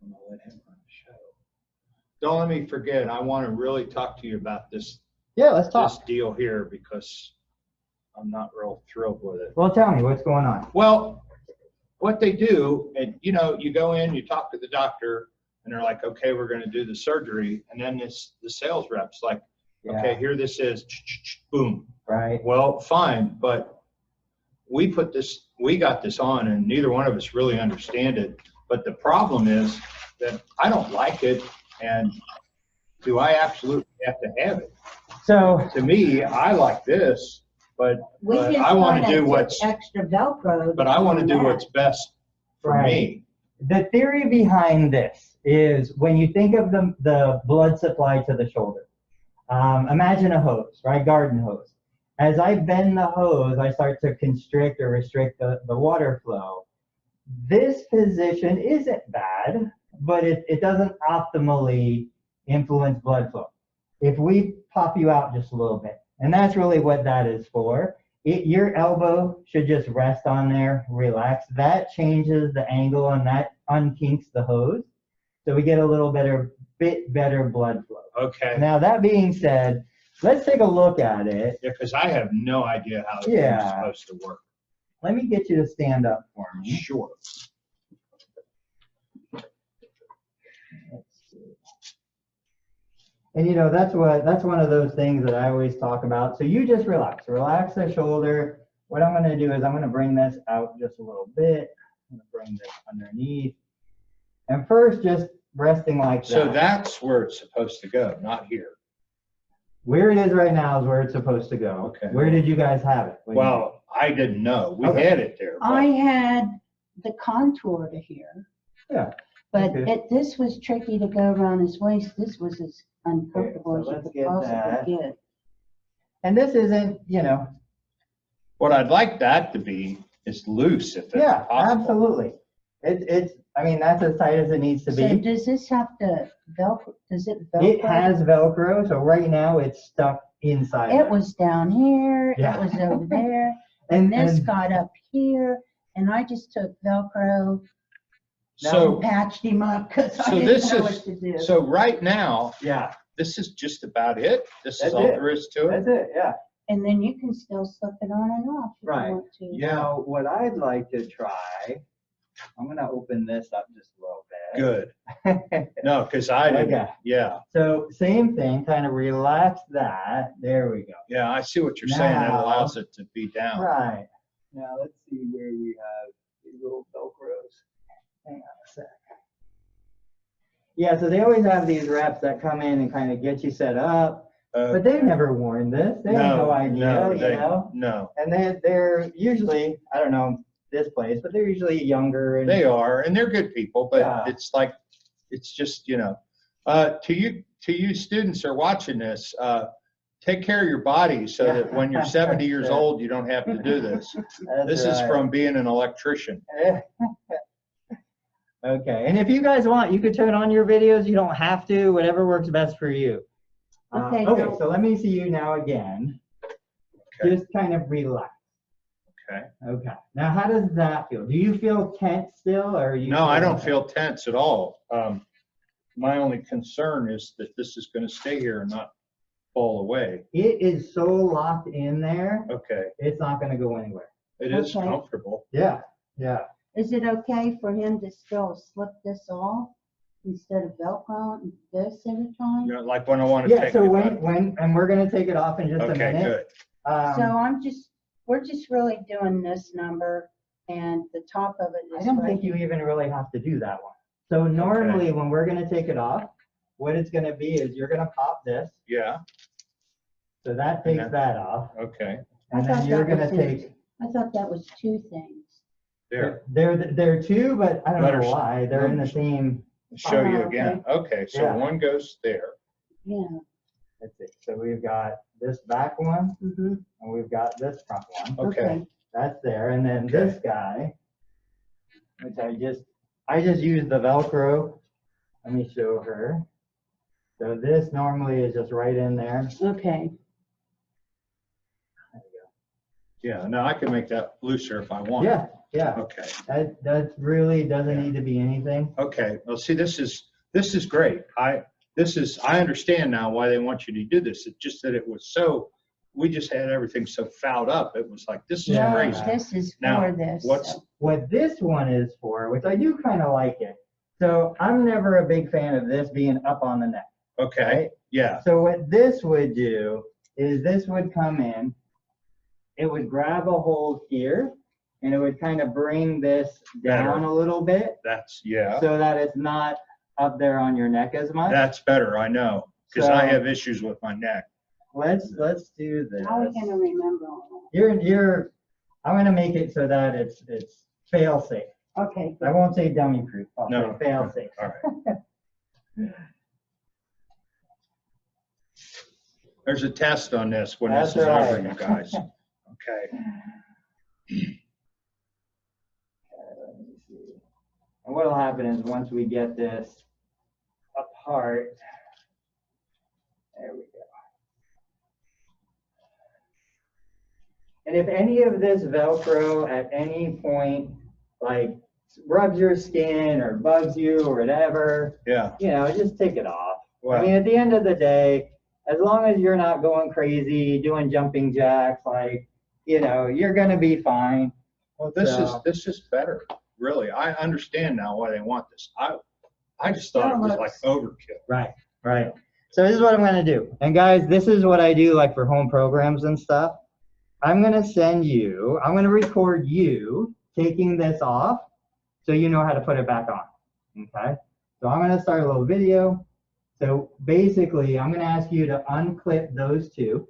I'm gonna let him run the show. Don't let me forget, I want to really talk to you about this. Yeah, let's talk. This deal here, because I'm not real thrilled with it. Well, tell me what's going on. Well, what they do, and you know, you go in, you talk to the doctor, and they're like, okay, we're going to do the surgery, and then the sales rep's like, okay, here this is, boom. Right. Well, fine, but we got this on, and neither one of us really understand it. But the problem is that I don't like it, and do I absolutely have to have it? So to me, I like this, but I want to do what's extra Velcro. But I want to do what's best for me. The theory behind this is when you think of the blood supply to the shoulder, imagine a hose, right? Garden hose. As I bend the hose, I start to constrict or restrict the water flow. This position isn't bad, but it doesn't optimally influence blood flow. If we pop you out just a little bit, and that's really what that is for. Your elbow should just rest on there, relax. That changes the angle and that unkinks the hose. So we get a little bit better blood flow. Okay. Now that being said, let's take a look at it. Yeah, because I have no idea how it's supposed to work. Let me get you to stand up for me. Sure. And you know, that's one of those things that I always talk about. So you just relax the shoulder. What I'm going to do is I'm going to bring this out just a little bit. I'm going to bring this underneath. And first, just resting like that. So that's where it's supposed to go, not here. Where it is right now is where it's supposed to go. Okay. Where did you guys have it? Well, I didn't know. We had it there. I had the contour to here. Yeah. But this was tricky to go around his waist. This was as uncomfortable so as you could possibly get. And this isn't, you know. What I'd like that to be is loose, if it's possible. Absolutely. I mean, that's as tight as it needs to be. So does this have to Velcro? Does it Velcro? It has Velcro, so right now it's stuck inside. It was down here. Yeah. It was over there. and this got up here. And I just took Velcro. So patched him up because I didn't know what to do. So right now, yeah, this is just about it. This That's is all it. there is to it. That's it, yeah. And then you can still slip it on and off if Right. you want to. Yeah. Now, what I'd like to try, I'm going to open this up just a little bit. Good. No, because I didn't. Okay. Yeah. So same thing, kind of relax that. There we go. Yeah, I see what you're saying. That Now- allows it to be down. Right. Now let's see where we have these little Velcros. Hang on a sec. Yeah, so they always have these reps that come in and kind of get you set up, but they've never worn this. They have no idea, you know? No. And they're usually, I don't know this place, but they're usually younger. And They are, and they're good people, but Yeah. it's like, it's just, you know, to you students who are watching this, take care of your body so that when you're 70 years old, you don't have to do this. This is from being an electrician. Okay, and if you guys want, you could turn on your videos. You don't have to, whatever works best for you. Okay, so let me see you now again. Okay. Just kind of relax. Okay. Okay. Now, how does that feel? Do you feel tense still, or are you? No, I don't feel tense at all. My only concern is that this is going to stay here and not fall away. It is so locked in there. Okay. It's not going to go anywhere. It is Okay. comfortable. Yeah. Yeah. Is it okay for him to still slip this off instead of Velcro this every time? You know, like when I want to Yeah. take So it. and we're going to take it off in just a Okay, minute. good. So we're just really doing this number, and the top of it is I don't right think you even really have to do that one. So normally when we're going to take it off, what it's going to be is you're going to pop this. Yeah. So that takes that off. Okay. And I thought then you're that going to was take, I thought that was two things. There. they're two, but I don't Letters. know why. They're in the same. I'll show you Oh, again. Okay. So Yeah. one goes there. Yeah. Let's see. So we've got this back one, Mm-hmm. and we've got this front one. Okay. That's there. And then this guy, which I just used the Velcro. Let me show her. So this normally is just right in there. Okay. There we go. Yeah. No, I can make that looser if I want. Yeah. yeah. Okay. That really doesn't need to be anything. Okay. Well, see, this is great. I understand now why they want you to do this. It's just that it was so, we just had everything so fouled up. It was like, this is Yeah. crazy. This is Now, for this. what's, What this one is for, which I do kind of like it. So I'm never a big fan of this being up on the neck. okay. Right? Yeah. So what this would do is this would come in, it would grab a hold here, and it would kind of bring this down Better. a little bit Yeah. so that it's not up there on your neck as much. That's better. I know. Because So- I have issues with my neck. Let's do this. How are we gonna remember all I'm gonna make it so that it's fail safe. that? Okay, I good. won't say dummy proof. I'll No. say fail safe. All right. There's a test on this when this That's is over, right. you guys. Okay. And what'll happen is once we get this apart, there we go. And if any of this Velcro at any point, like rubs your skin or bugs you or whatever, Yeah. just take it off. Well, I mean, at the end of the day, as long as you're not going crazy, doing jumping jacks, you're gonna be fine. well, this So- is better. Really, I understand now why they want this. I just thought it was like overkill. Right, right. So this is what I'm gonna do. And guys, this is what I do like for home programs and stuff. I'm gonna record you taking this off so you know how to put it back on. Okay? So I'm gonna start a little video. So basically, I'm gonna ask you to unclip those two.